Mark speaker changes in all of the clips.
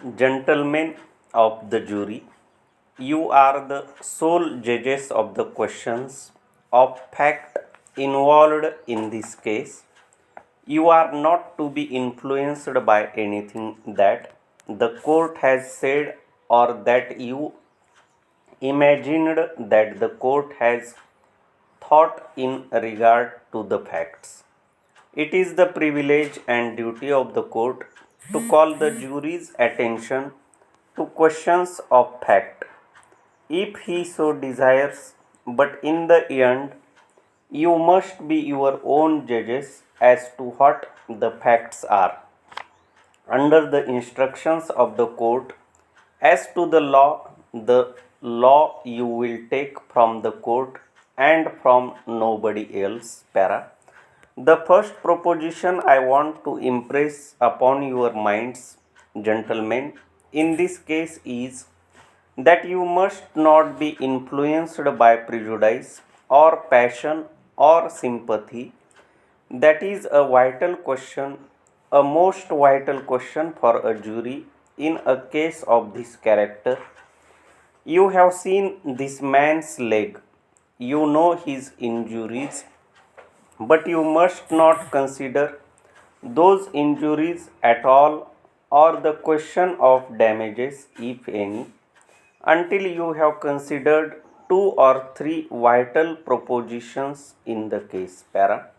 Speaker 1: Gentlemen of the jury, you are the sole judges of the questions of fact involved in this case. You are not to be influenced by anything that the court has said or that you imagined that the court has thought in regard to the facts. It is the privilege and duty of the court to call the jury's attention to questions of fact, if he so desires, but in the end, you must be your own judges as to what the facts are. Under the instructions of the court, as to the law you will take from the court and from nobody else. Para. The first proposition I want to impress upon your minds, gentlemen, in this case is that you must not be influenced by prejudice or passion or sympathy. That is a vital question, a most vital question for a jury in a case of this character. You have seen this man's leg, you know his injuries, but you must not consider those injuries at all or the question of damages, if any, until you have considered two or three vital propositions in the case. Para.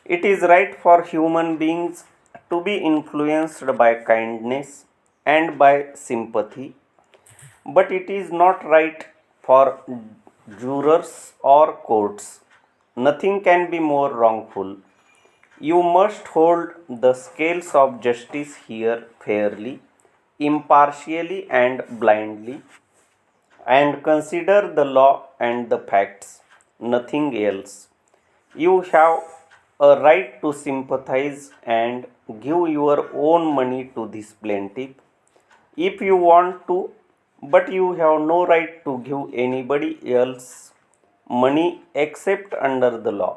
Speaker 1: It is right for human beings to be influenced by kindness and by sympathy, but it is not right for jurors or courts. Nothing can be more wrongful. You must hold the scales of justice here fairly, impartially, and blindly, and consider the law and the facts, nothing else. You have a right to sympathize and give your own money to this plaintiff if you want to, but you have no right to give anybody else money except under the law.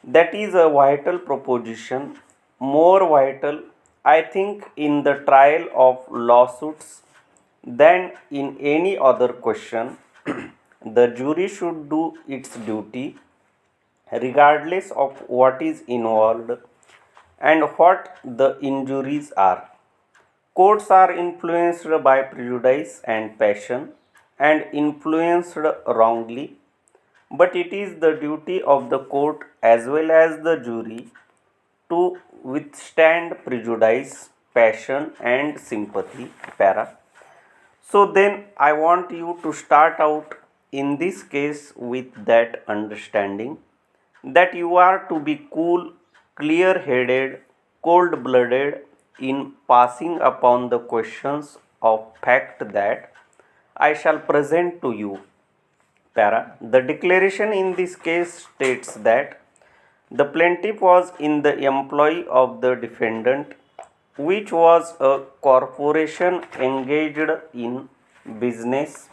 Speaker 1: That is a vital proposition, more vital, I think, in the trial of lawsuits than in any other question. The jury should do its duty regardless of what is involved and what the injuries are. Courts are influenced by prejudice and passion and influenced wrongly, but it is the duty of the court as well as the jury to withstand prejudice, passion, and sympathy. Para. So then I want you to start out in this case with that understanding that you are to be cool, clear headed, cold blooded in passing upon the questions of fact that I shall present to you. Para. The declaration in this case states that the plaintiff was in the employ of the defendant, which was a corporation engaged in business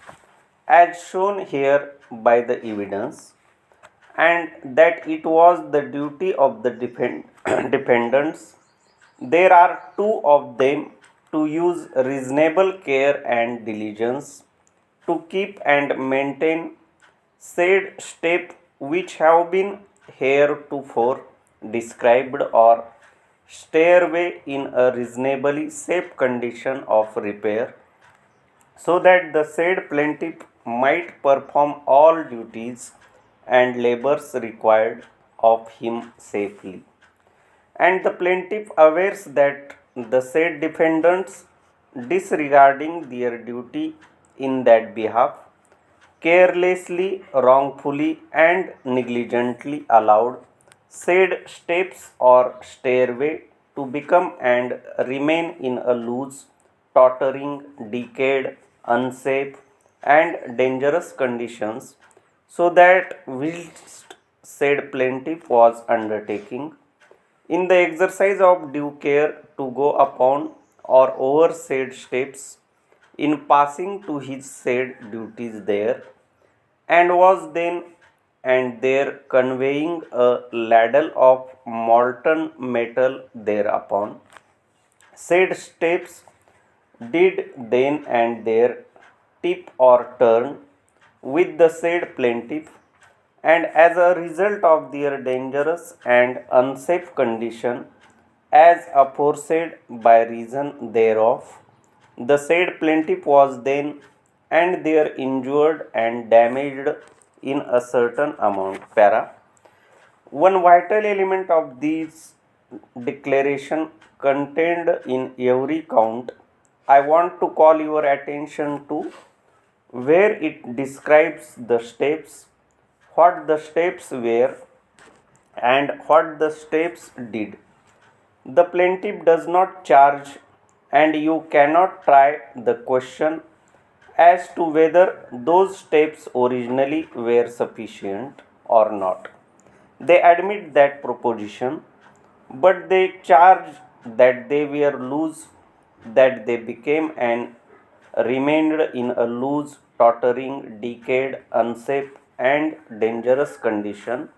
Speaker 1: as shown here by the evidence, and that it was the duty of the defendants. There are two of them to use reasonable care and diligence to keep and maintain said step which have been heretofore described or stairway in a reasonably safe condition of repair, so that the said plaintiff might perform all duties and labors required of him safely. And the plaintiff awares that the said defendants, disregarding their duty in that behalf, carelessly, wrongfully, and negligently allowed said steps or stairway to become and remain in a loose, tottering, decayed, unsafe, and dangerous conditions, so that whilst said plaintiff was undertaking, in the exercise of due care to go upon or over said steps, in passing to his said duties there, and was then and there conveying a ladle of molten metal thereupon, said steps did then and there tip or turn with the said plaintiff, and as a result of their dangerous and unsafe condition, as aforesaid by reason thereof, the said plaintiff was then and there injured and damaged in a certain amount. Para. One vital element of this declaration contained in every count, I want to call your attention to, where it describes the steps, what the steps were, and what the steps did. The plaintiff does not charge, and you cannot try the question as to whether those steps originally were sufficient or not. They admit that proposition, but they charge that they were loose, that they became and remained in a loose, tottering, decayed, unsafe, and dangerous condition,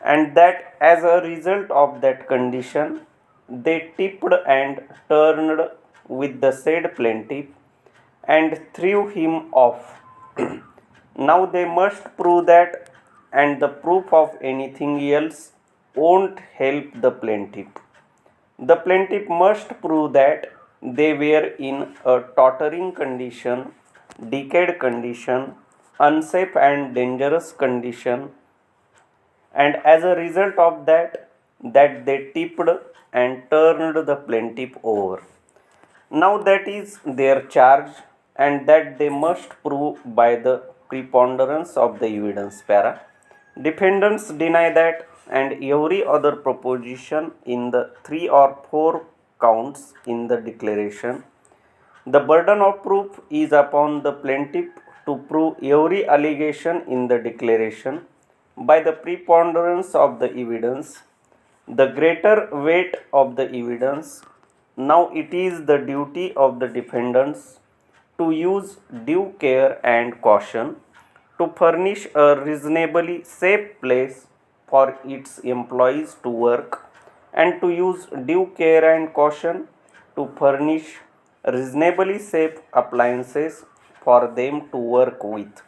Speaker 1: and that as a result of that condition, they tipped and turned with the said plaintiff and threw him off. Now they must prove that, and the proof of anything else won't help the plaintiff. The plaintiff must prove that they were in a tottering condition, decayed condition, unsafe and dangerous condition, and as a result of that they tipped and turned the plaintiff over. Now that is their charge, and that they must prove by the preponderance of the evidence. Para. Defendants deny that, and every other proposition in the 3 or 4 counts in the declaration. The burden of proof is upon the plaintiff to prove every allegation in the declaration by the preponderance of the evidence, the greater weight of the evidence. Now it is the duty of the defendants to use due care and caution to furnish a reasonably safe place for its employees to work, and to use due care and caution to furnish reasonably safe appliances for them to work with.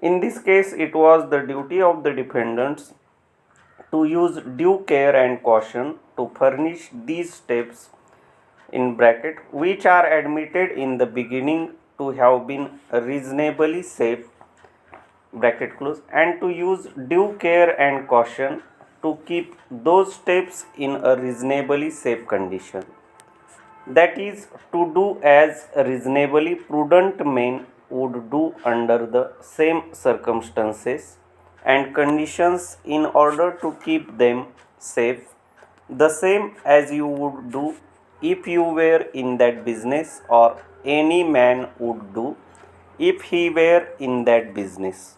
Speaker 1: In this case, it was the duty of the defendants to use due care and caution to furnish these steps in bracket which are admitted in the beginning to have been reasonably safe bracket close, and to use due care and caution to keep those steps in a reasonably safe condition. That is, to do as reasonably prudent men would do under the same circumstances and conditions in order to keep them safe, the same as you would do if you were in that business, or any man would do if he were in that business.